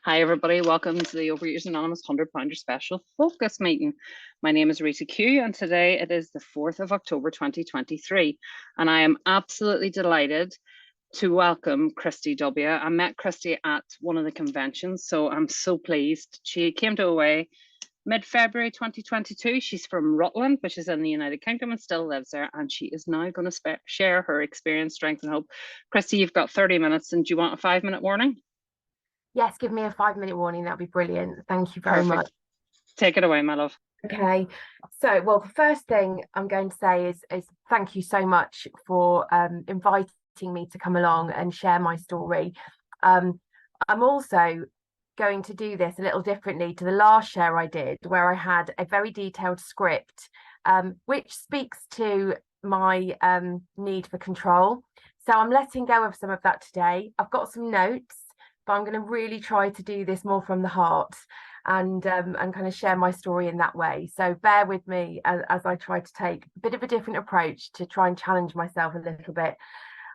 Hi, everybody. Welcome to the Overeaters Anonymous 100-pounder special focus meeting. My name is Rita Q, and today it is the 4th of October 2023. And I am absolutely delighted to welcome Kristi W. I met Kristi at one of the conventions, so I'm so pleased. She came to Away mid-February 2022. She's from Rutland, which is in the United Kingdom, and still lives there. And she is now going to share her experience, strength, and hope. Kristi, you've got 30 minutes, and do you want a 5-minute warning? Yes, give me a 5-minute warning. That'd be brilliant. Thank you very much. Take it away, my love. Okay. So, well, the first thing I'm going to say is thank you so much for inviting me to come along and share my story. I'm also going to do this a little differently to the last share I did, where I had a very detailed script, which speaks to my need for control. So I'm letting go of some of that today. I've got some notes, but I'm going to really try to do this more from the heart and kind of share my story in that way. So bear with me as I try to take a bit of a different approach to try and challenge myself a little bit.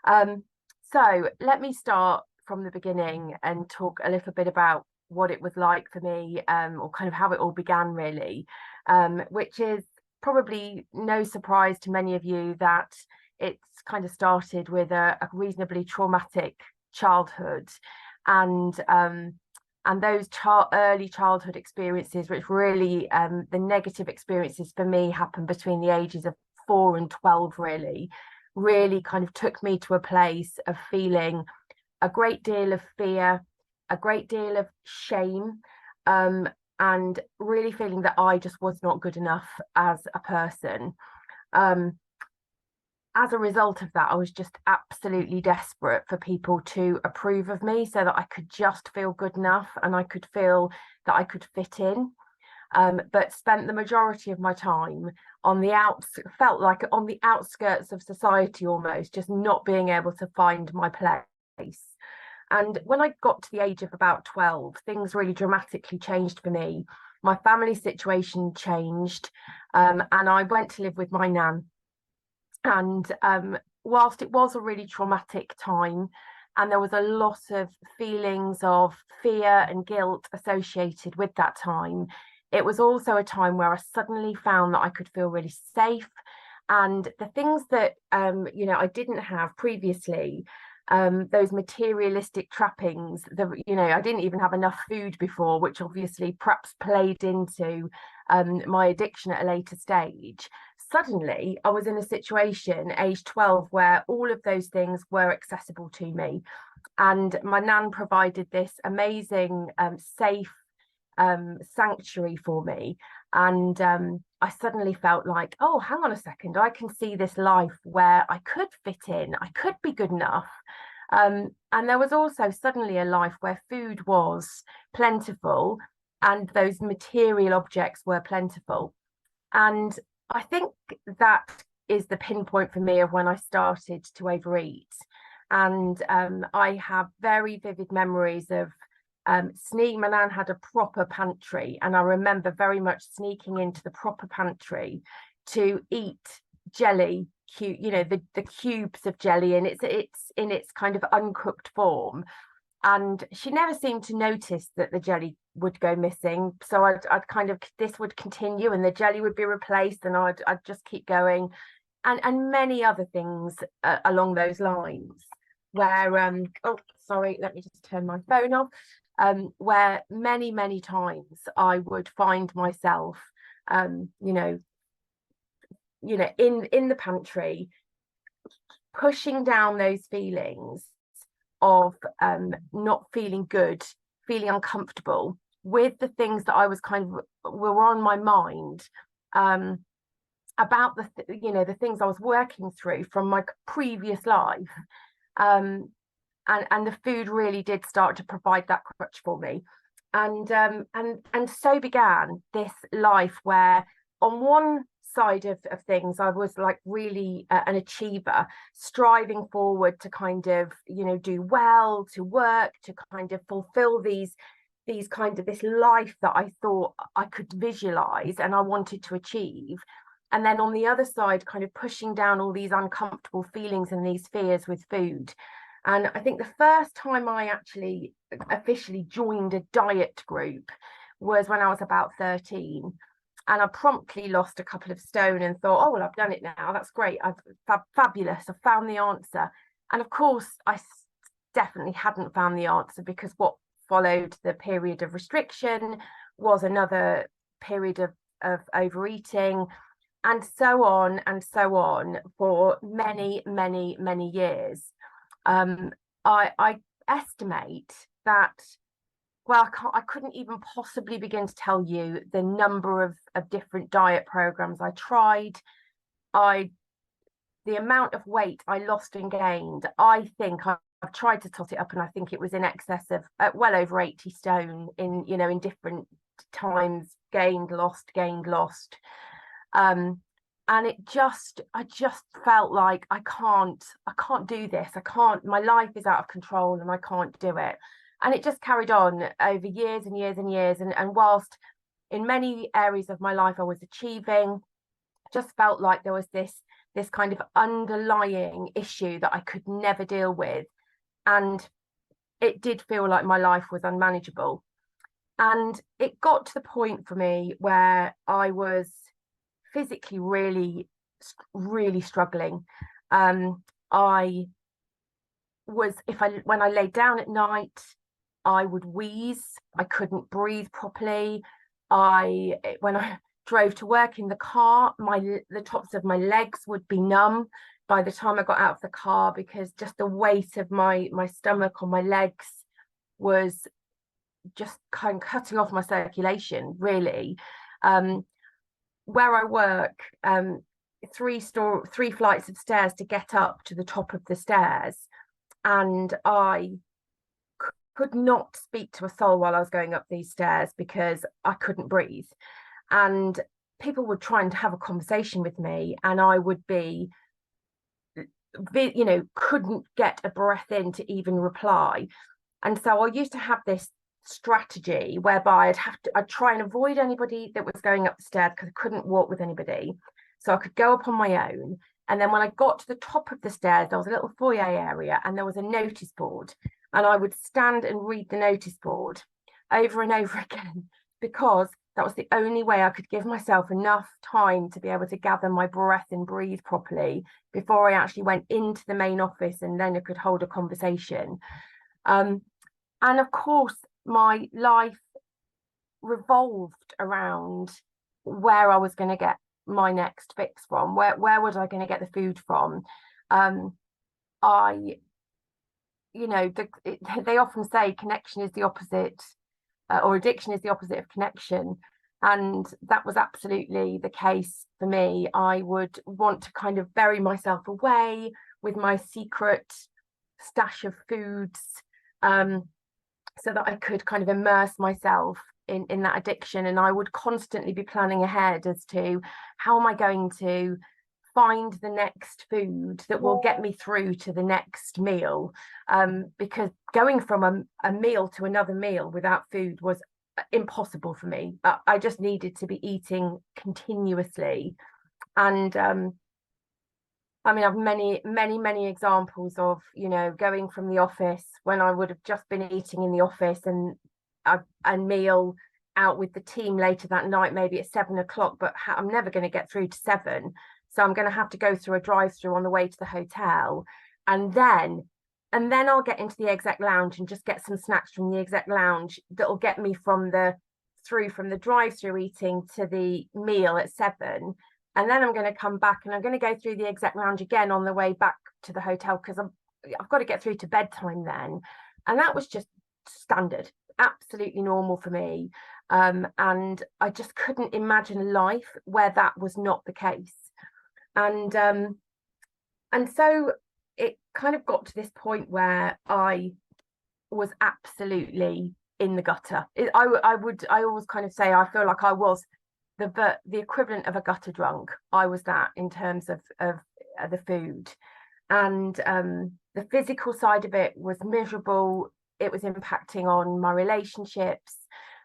So let me start from the beginning and talk a little bit about what it was like for me, or kind of how it all began, really, which is probably no surprise to many of you that it's kind of started with a reasonably traumatic childhood. And those early childhood experiences, which really the negative experiences for me happened between the ages of 4 and 12, really kind of took me to a place of feeling a great deal of fear, a great deal of shame, and really feeling that I just was not good enough as a person. As a result of that, I was just absolutely desperate for people to approve of me so that I could just feel good enough and I could feel that I could fit in. But spent the majority of my time on the felt like on the outskirts of society almost, just not being able to find my place. And when I got to the age of about 12, things really dramatically changed for me. My family situation changed, and I went to live with my nan. And whilst it was a really traumatic time, and there was a lot of feelings of fear and guilt associated with that time, it was also a time where I suddenly found that I could feel really safe. And the things that, I didn't have previously, those materialistic trappings, I didn't even have enough food before, which obviously perhaps played into my addiction at a later stage. Suddenly I was in a situation age 12 where all of those things were accessible to me, and my nan provided this amazing safe sanctuary for me. And I suddenly felt like, oh, hang on a second, I can see this life where I could fit in, I could be good enough. And there was also suddenly a life where food was plentiful and those material objects were plentiful. And I think that is the pinpoint for me of when I started to overeat. And I have very vivid memories of sneaking. My nan had a proper pantry, and I remember very much sneaking into the proper pantry to eat jelly, the cubes of jelly, and it's in its kind of uncooked form. And she never seemed to notice that the jelly would go missing. So I'd kind of, this would continue and the jelly would be replaced, and I'd just keep going. And many other things along those lines where, oh, sorry, let me just turn my phone off, where many times I would find myself, in the pantry, pushing down those feelings of not feeling good, feeling uncomfortable with the things that I was kind of were on my mind, about the things I was working through from my previous life, and the food really did start to provide that crutch for me, and so began this life where on one side of things I was like really an achiever, striving forward to kind of do well, to work, to kind of fulfill these kind of this life that I thought I could visualize and I wanted to achieve. And then on the other side, kind of pushing down all these uncomfortable feelings and these fears with food. And I think the first time I actually officially joined a diet group was when I was about 13. And I promptly lost a couple of stone and thought, oh, well, I've done it now. That's great. Fabulous. I've found the answer. And of course, I definitely hadn't found the answer, because what followed the period of restriction was another period of overeating, and so on for many, many, many years. I estimate that, well, I couldn't even possibly begin to tell you the number of different diet programs I tried. The amount of weight I lost and gained, I think I've tried to tot it up, and I think it was in excess of well over 80 stone in, you know, in different times, gained, lost. And I just felt like I can't do this. My life is out of control and I can't do it. And it just carried on over years and years and years. And whilst in many areas of my life I was achieving, just felt like there was this kind of underlying issue that I could never deal with. And it did feel like my life was unmanageable. And it got to the point for me where I was physically really, really struggling. I was, when I laid down at night, I would wheeze. I couldn't breathe properly. When I drove to work in the car, the tops of my legs would be numb by the time I got out of the car, because just the weight of my stomach on my legs was just kind of cutting off my circulation, really. Where I work, 3 flights of stairs to get up to the top of the stairs, and I could not speak to a soul while I was going up these stairs because I couldn't breathe. And people would try and have a conversation with me, and I would be, you know, couldn't get a breath in to even reply. And so I used to have this strategy whereby I'd try and avoid anybody that was going up the stairs, because I couldn't walk with anybody. So I could go up on my own. And then when I got to the top of the stairs, there was a little foyer area and there was a notice board. And I would stand and read the notice board over and over again, because that was the only way I could give myself enough time to be able to gather my breath and breathe properly before I actually went into the main office, and then I could hold a conversation. And of course, my life revolved around where I was going to get my next fix from. Where was I going to get the food from? They often say connection is the opposite, or addiction is the opposite of connection. And that was absolutely the case for me. I would want to kind of bury myself away with my secret stash of foods, so that I could kind of immerse myself in that addiction. And I would constantly be planning ahead as to how am I going to find the next food that will get me through to the next meal, because going from a meal to another meal without food was impossible for me. I just needed to be eating continuously. And I mean, I've many examples of, you know, going from the office when I would have just been eating in the office, and a meal out with the team later that night, maybe at 7 o'clock, but I'm never going to get through to 7. So I'm going to have to go through a drive-through on the way to the hotel. And then I'll get into the exec lounge and just get some snacks from the exec lounge that'll get me from the drive-through eating to the meal at 7. And then I'm going to come back and I'm going to go through the exec lounge again on the way back to the hotel, because I've got to get through to bedtime then. And that was just standard, absolutely normal for me. And I just couldn't imagine a life where that was not the case. And so it kind of got to this point where I was absolutely in the gutter. I always kind of say I feel like I was the equivalent of a gutter drunk. I was that in terms of the food. And the physical side of it was miserable. It was impacting on my relationships.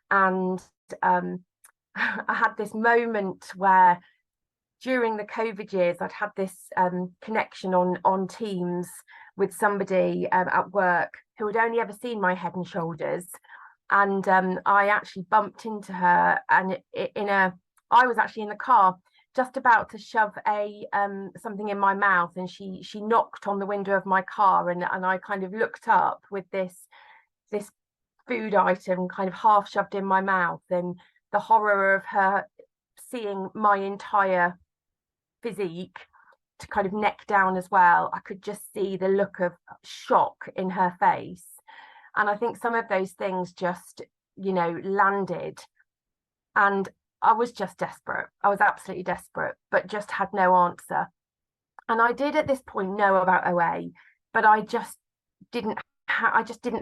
And I had this moment where during the COVID years, I'd had this connection on Teams with somebody at work who had only ever seen my head and shoulders. And I actually bumped into her, and I was actually in the car just about to shove something in my mouth, and she knocked on the window of my car, and I kind of looked up with this food item kind of half shoved in my mouth, and the horror of her seeing my entire physique to kind of neck down as well. I could just see the look of shock in her face. And I think some of those things just, landed. And I was just desperate. I was absolutely desperate, but just had no answer. And I did at this point know about OA, but I just didn't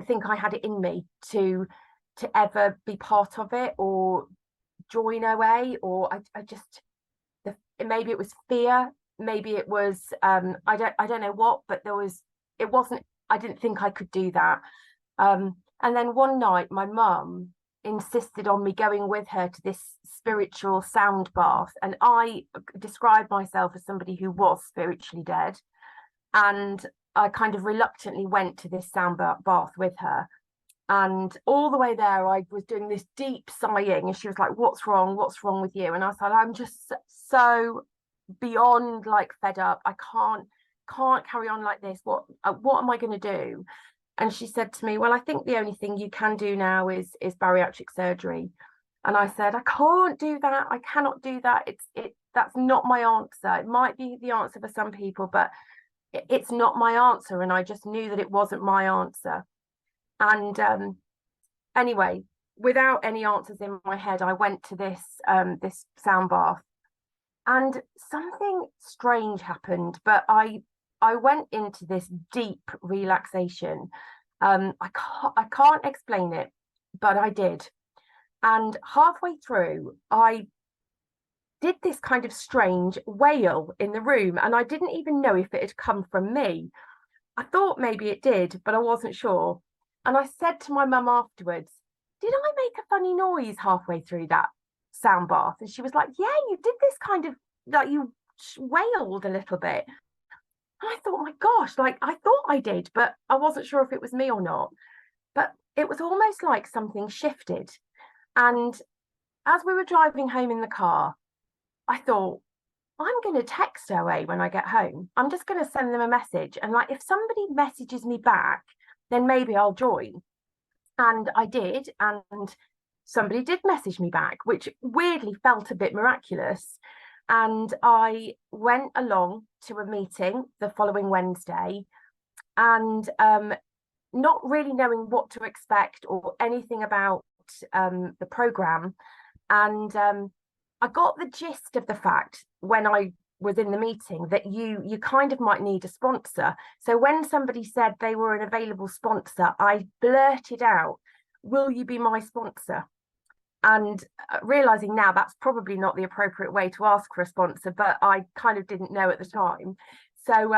think I had it in me to ever be part of it or join OA, or I just, maybe it was fear, maybe it was I don't know what, but I didn't think I could do that. And then one night my mum insisted on me going with her to this spiritual sound bath, and I described myself as somebody who was spiritually dead, and I kind of reluctantly went to this sound bath with her. And all the way there, I was doing this deep sighing, and she was like, what's wrong with you? And I was like, I'm just so beyond fed up. I can't carry on like this. What am I going to do? And she said to me, well, I think the only thing you can do now is bariatric surgery. And I said, I can't do that. I cannot do that. That's not my answer. It might be the answer for some people, but it's not my answer. And I just knew that it wasn't my answer. And anyway, without any answers in my head, I went to this sound bath, and something strange happened. But I went into this deep relaxation. I can't explain it, but I did. And halfway through, I did this kind of strange wail in the room, and I didn't even know if it had come from me. I thought maybe it did, but I wasn't sure. And I said to my mum afterwards, did I make a funny noise halfway through that sound bath? And she was like, yeah, you did this kind of, you wailed a little bit. And I thought, my gosh, I thought I did, but I wasn't sure if it was me or not. But it was almost like something shifted. And as we were driving home in the car, I thought, I'm going to text OA when I get home. I'm just going to send them a message. And if somebody messages me back, then maybe I'll join. And I did. And somebody did message me back, which weirdly felt a bit miraculous. And I went along to a meeting the following Wednesday, and not really knowing what to expect or anything about the programme. And I got the gist of the fact when I was in the meeting that you kind of might need a sponsor. So when somebody said they were an available sponsor, I blurted out, will you be my sponsor? And realizing now that's probably not the appropriate way to ask for a sponsor, but I kind of didn't know at the time. So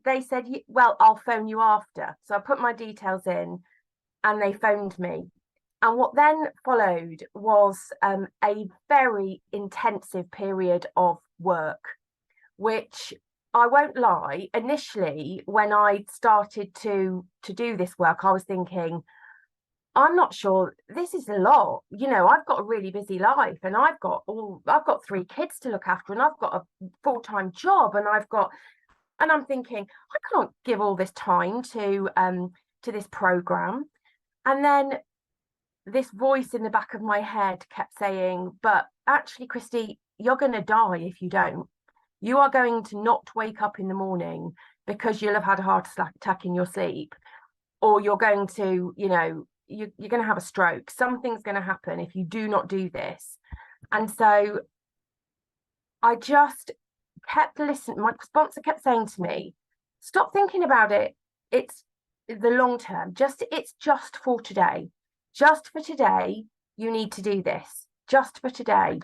they said, well, I'll phone you after. So I put my details in, and they phoned me. And what then followed was a very intensive period of work, which I won't lie, initially, when I started to do this work, I was thinking, I'm not sure, this is a lot. I've got a really busy life, and I've got 3 kids to look after, and I've got a full-time job, and I'm thinking, I can't give all this time to this program. And then this voice in the back of my head kept saying, but actually, Kristi, you're going to die if you don't. You are going to not wake up in the morning because you'll have had a heart attack in your sleep, or you're going to, you're going to have a stroke. Something's going to happen if you do not do this. And so I just kept listening. My sponsor kept saying to me, stop thinking about it. It's the long term. It's just for today. Just for today, you need to do this. Just for today.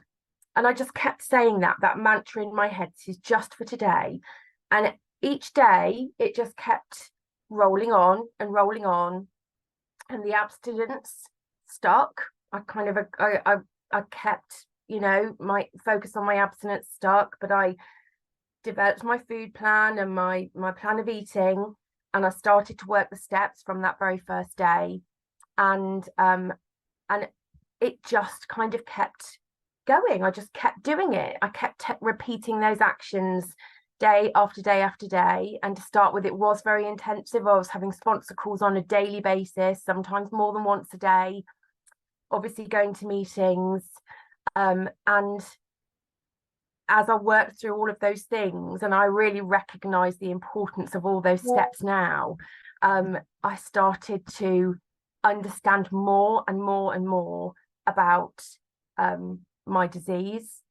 And I just kept saying that mantra in my head is just for today. And each day it just kept rolling on and rolling on. And the abstinence stuck. I kept, you know, my focus on my abstinence stuck, but I developed my food plan and my plan of eating, and I started to work the steps from that very first day. And it just kind of kept going. I just kept doing it. I kept repeating those actions day after day after day. And to start with, it was very intensive. I was having sponsor calls on a daily basis, sometimes more than once a day, obviously going to meetings. And as I worked through all of those things, and I really recognize the importance of all those steps now, I started to understand more and more and more about my disease.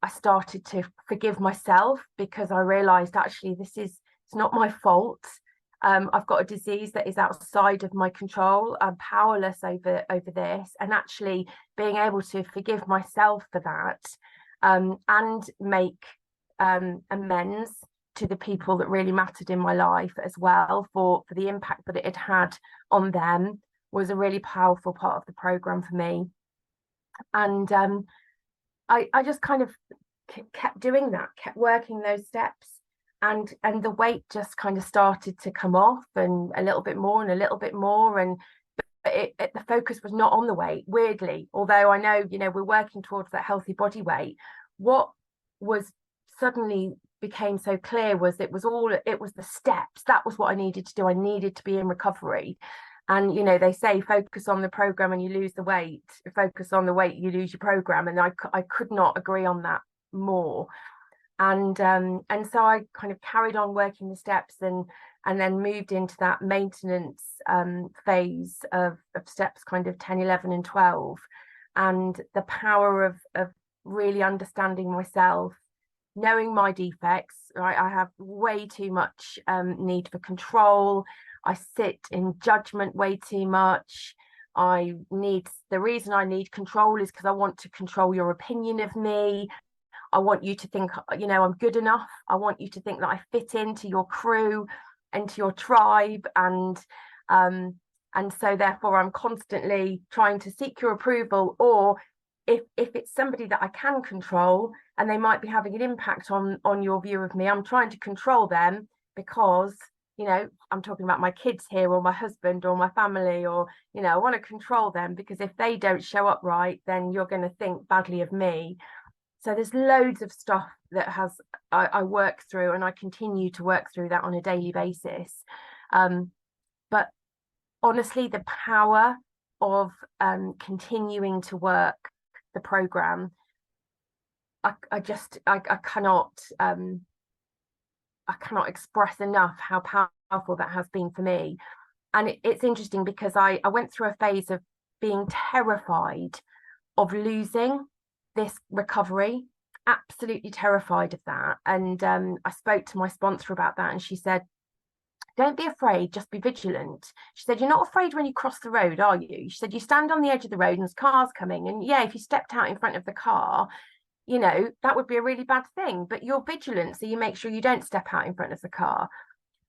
I started to forgive myself, because I realized actually it's not my fault. I've got a disease that is outside of my control. I'm powerless over this, and actually being able to forgive myself for that, and make amends to the people that really mattered in my life as well, for the impact that it had had on them, was a really powerful part of the program for me. And I just kind of kept doing that, kept working those steps, and the weight just kind of started to come off, and a little bit more and a little bit more. And the focus was not on the weight, weirdly, although I know, you know, we're working towards that healthy body weight. What was suddenly became so clear was it was the steps. That was what I needed to do. I needed to be in recovery. And, you know, they say focus on the program and you lose the weight, focus on the weight, you lose your program. And I could not agree on that more. And so I kind of carried on working the steps, and then moved into that maintenance phase of steps kind of 10, 11 and 12. And the power of really understanding myself, knowing my defects, right? I have way too much need for control. I sit in judgment way too much. The reason I need control is because I want to control your opinion of me. I want you to think, you know, I'm good enough. I want you to think that I fit into your crew and to your tribe. And so therefore I'm constantly trying to seek your approval, or if it's somebody that I can control and they might be having an impact on your view of me, I'm trying to control them, because, you know, I'm talking about my kids here, or my husband, or my family, or, you know, I want to control them, because if they don't show up right, then you're going to think badly of me. So there's loads of stuff that I work through, and I continue to work through that on a daily basis. But honestly, the power of continuing to work the program, I cannot express enough how powerful that has been for me. And it's interesting, because I went through a phase of being terrified of losing this recovery, absolutely terrified of that. And I spoke to my sponsor about that, and she said, don't be afraid, just be vigilant. She said, you're not afraid when you cross the road, are you? She said, you stand on the edge of the road and there's cars coming, and yeah, if you stepped out in front of the car, you know, that would be a really bad thing, but you're vigilant, so you make sure you don't step out in front of the car.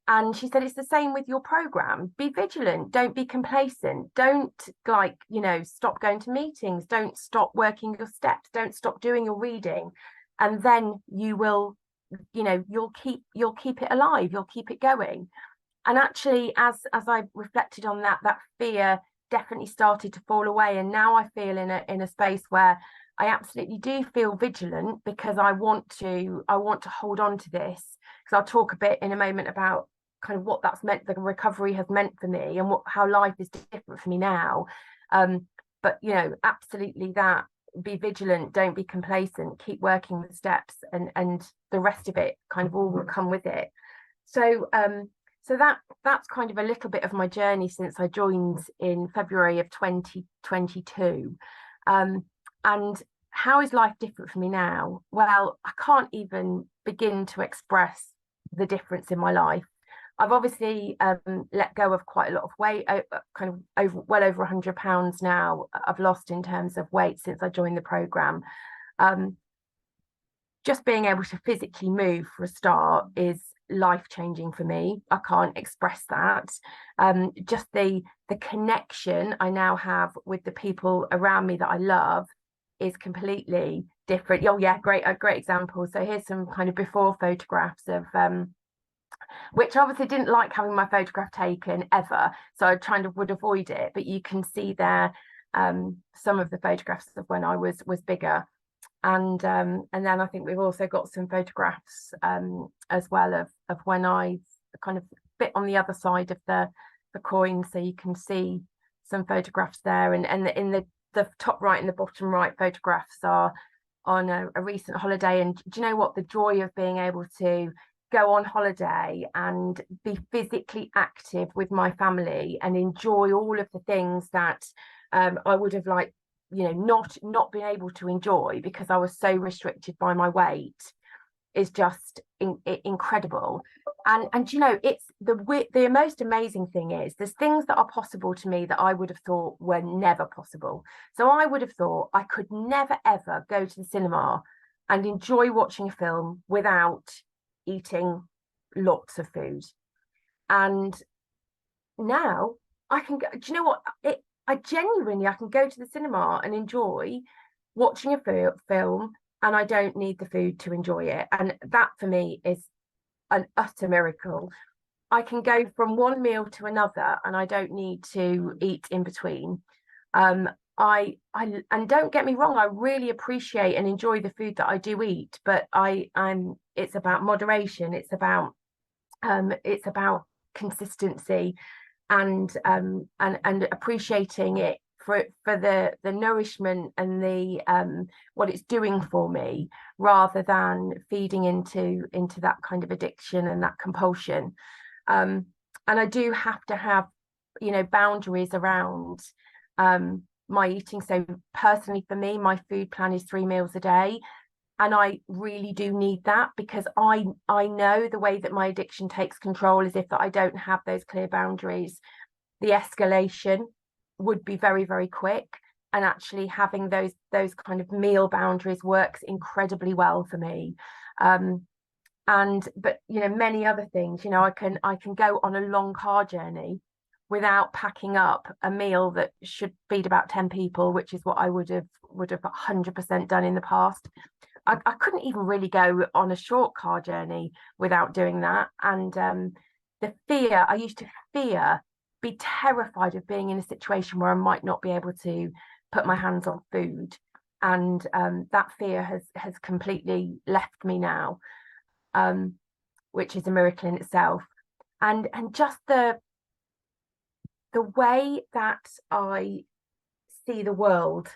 And she said, it's the same with your program. Be vigilant, don't be complacent, don't, like, you know, stop going to meetings, don't stop working your steps, don't stop doing your reading, and then you will, you know, you'll keep it alive, you'll keep it going. And actually, as I reflected on that fear definitely started to fall away, and now I feel in a space where I absolutely do feel vigilant, because I want to hold on to this, because I'll talk a bit in a moment about kind of what that's meant, the recovery has meant for me, and how life is different for me now. But, you know, absolutely that, be vigilant, don't be complacent, keep working the steps, and the rest of it kind of all will come with it. So that's kind of a little bit of my journey since I joined in February of 2022. And how is life different for me now? Well, I can't even begin to express the difference in my life. I've obviously let go of quite a lot of weight, kind of well over £100 now I've lost in terms of weight since I joined the program. Just being able to physically move for a start is life-changing for me. I can't express that. Just the connection I now have with the people around me that I love is completely different. Oh yeah, a great example. So here's some kind of before photographs of which obviously didn't like having my photograph taken ever, so I kind of would avoid it, but you can see there some of the photographs of when I was bigger. And then I think we've also got some photographs as well of when I kind of bit on the other side of the coin, so you can see some photographs there. And in the top right and the bottom right photographs are on a recent holiday. And do you know what, the joy of being able to go on holiday and be physically active with my family and enjoy all of the things that I would have liked, you know, not been able to enjoy because I was so restricted by my weight, is just incredible. And you know, it's the most amazing thing is there's things that are possible to me that I would have thought were never possible. So I would have thought I could never ever go to the cinema and enjoy watching a film without eating lots of food. And now I can go, do you know what, I genuinely, I can go to the cinema and enjoy watching a film, and I don't need the food to enjoy it. And that for me is an utter miracle. I can go from one meal to another and I don't need to eat in between. I and don't get me wrong, I really appreciate and enjoy the food that I do eat, but I'm it's about moderation, it's about consistency, and appreciating it for the nourishment and the what it's doing for me, rather than feeding into that kind of addiction and that compulsion. And I do have to have, you know, boundaries around my eating. So personally for me, my food plan is 3 meals a day, and I really do need that, because I know the way that my addiction takes control is if I don't have those clear boundaries, the escalation would be very, very quick. And actually having those kind of meal boundaries works incredibly well for me. But you know, many other things, you know, I can go on a long car journey without packing up a meal that should feed about 10 people, which is what I would have 100% done in the past. I couldn't even really go on a short car journey without doing that. And the fear, I used to be terrified of being in a situation where I might not be able to put my hands on food. And that fear has completely left me now, which is a miracle in itself. And just the way that I see the world,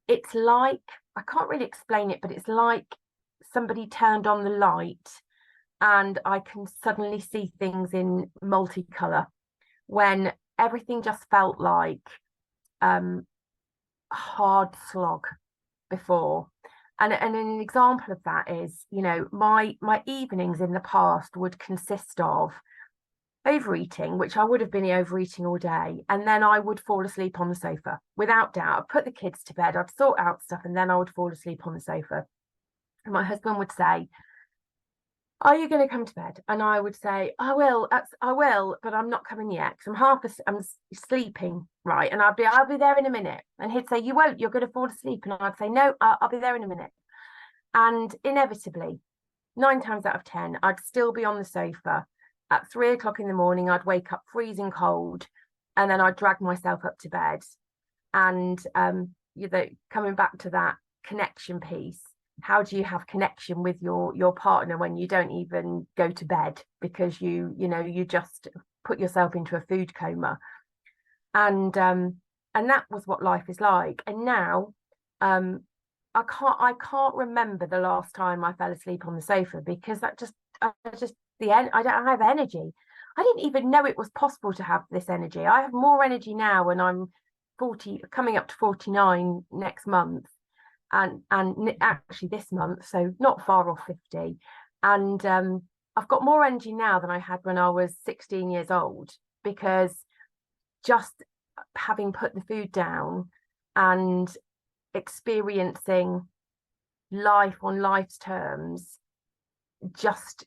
it's like, I can't really explain it, but it's like somebody turned on the light and I can suddenly see things in multicolour, when everything just felt like a hard slog before. And an example of that is, you know, my evenings in the past would consist of overeating, which I would have been overeating all day, and then I would fall asleep on the sofa without doubt. I'd put the kids to bed, I'd sort out stuff, and then I would fall asleep on the sofa. And my husband would say, "Are you going to come to bed?" And I would say, I will, but I'm not coming yet, because I'm sleeping, right? And I'll be there in a minute. And he'd say, "You won't, you're going to fall asleep." And I'd say, "No, I'll be there in a minute." And inevitably, 9 times out of 10, I'd still be on the sofa. At 3 o'clock in the morning, I'd wake up freezing cold, and then I'd drag myself up to bed. And you know, coming back to that connection piece, how do you have connection with your partner when you don't even go to bed because you just put yourself into a food coma? And that was what life is like. And now I can't remember the last time I fell asleep on the sofa, because I don't have energy. I didn't even know it was possible to have this energy. I have more energy now when I'm 40, coming up to 49 next month, and actually this month, so not far off 50. And I've got more energy now than I had when I was 16 years old, because just having put the food down and experiencing life on life's terms just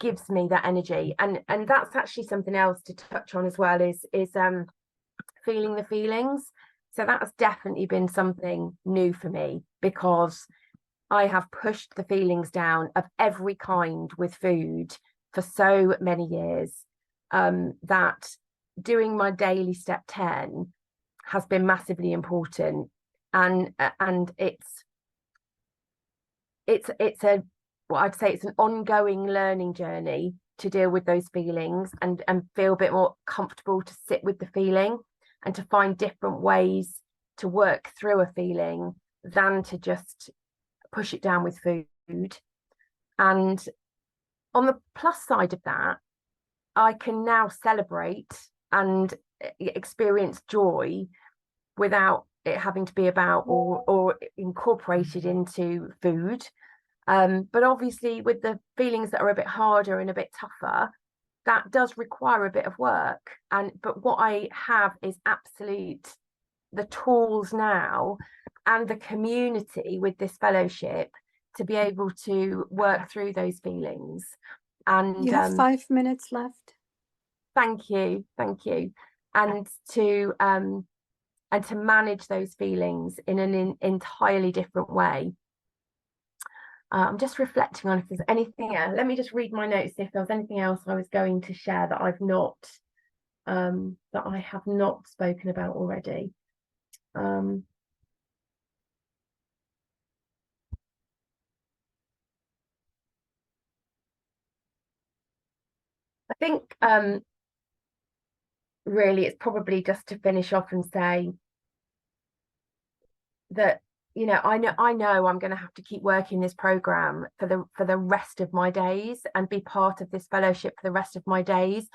gives me that energy. And that's actually something else to touch on as well, is feeling the feelings. So that has definitely been something new for me, because I have pushed the feelings down of every kind with food for so many years, that doing my daily step 10 has been massively important. And it's a, well, I'd say it's an ongoing learning journey to deal with those feelings and feel a bit more comfortable to sit with the feeling and to find different ways to work through a feeling than to just push it down with food. And on the plus side of that, I can now celebrate and experience joy without it having to be about or incorporated into food. But obviously with the feelings that are a bit harder and a bit tougher, that does require a bit of work. But what I have is the tools now and the community with this fellowship to be able to work through those feelings. And you have 5 minutes left. Thank you. And to manage those feelings in an entirely different way. I'm just reflecting on if there's anything else. Let me just read my notes if there was anything else I was going to share that I have not spoken about already. I think really it's probably just to finish off and say that, you know, I know I'm going to have to keep working this program for the rest of my days and be part of this fellowship for the rest of my days.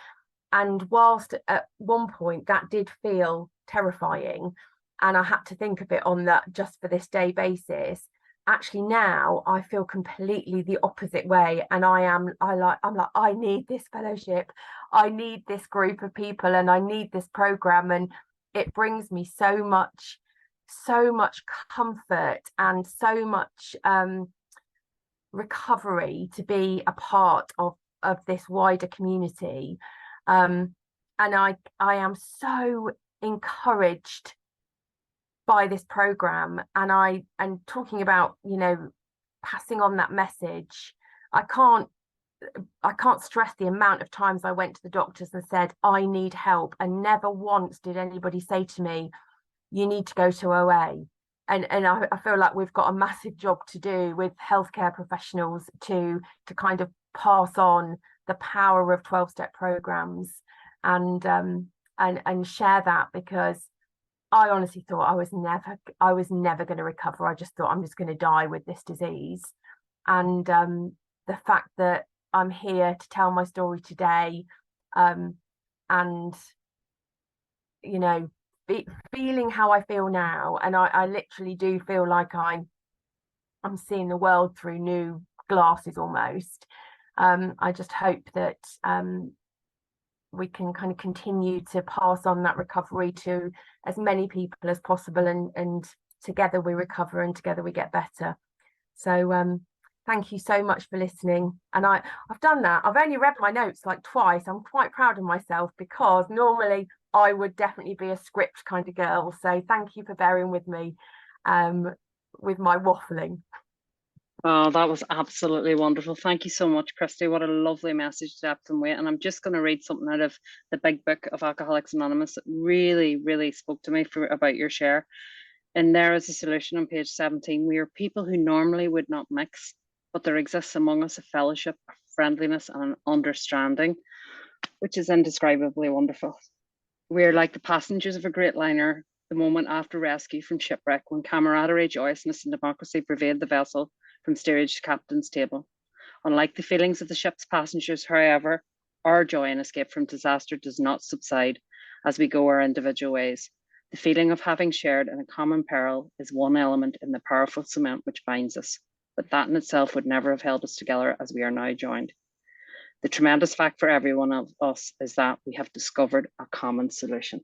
And whilst at one point that did feel terrifying and I had to think of it on that just for this day basis, actually now I feel completely the opposite way. And I'm like, I need this fellowship, I need this group of people, and I need this program. And it brings me so much comfort and so much recovery to be a part of this wider community. And I am so encouraged by this program, and talking about, you know, passing on that message. I can't stress the amount of times I went to the doctors and said I need help, and never once did anybody say to me, you need to go to OA. And I feel like we've got a massive job to do with healthcare professionals to kind of pass on the power of 12-step programs and share that, because I honestly thought I was never going to recover. I just thought I'm just going to die with this disease. And the fact that I'm here to tell my story today, and you know, feeling how I feel now, and I literally do feel like I'm seeing the world through new glasses almost. I just hope that we can kind of continue to pass on that recovery to as many people as possible, and together we recover and together we get better. So thank you so much for listening. And I've done that. I've only read my notes like twice. I'm quite proud of myself, because normally I would definitely be a script kind of girl. So thank you for bearing with me with my waffling. Oh, that was absolutely wonderful. Thank you so much, Kristi. What a lovely message, depth and weight. And I'm just going to read something out of the big book of Alcoholics Anonymous that really, really spoke to me about your share. And there is a solution on page 17. We are people who normally would not mix, but there exists among us a fellowship, a friendliness, and an understanding, which is indescribably wonderful. We are like the passengers of a great liner, the moment after rescue from shipwreck, when camaraderie, joyousness, and democracy pervade the vessel from steerage to captain's table. Unlike the feelings of the ship's passengers, however, our joy and escape from disaster does not subside as we go our individual ways. The feeling of having shared in a common peril is one element in the powerful cement which binds us, but that in itself would never have held us together as we are now joined. The tremendous fact for every one of us is that we have discovered a common solution.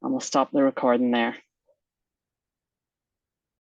And we'll stop the recording there.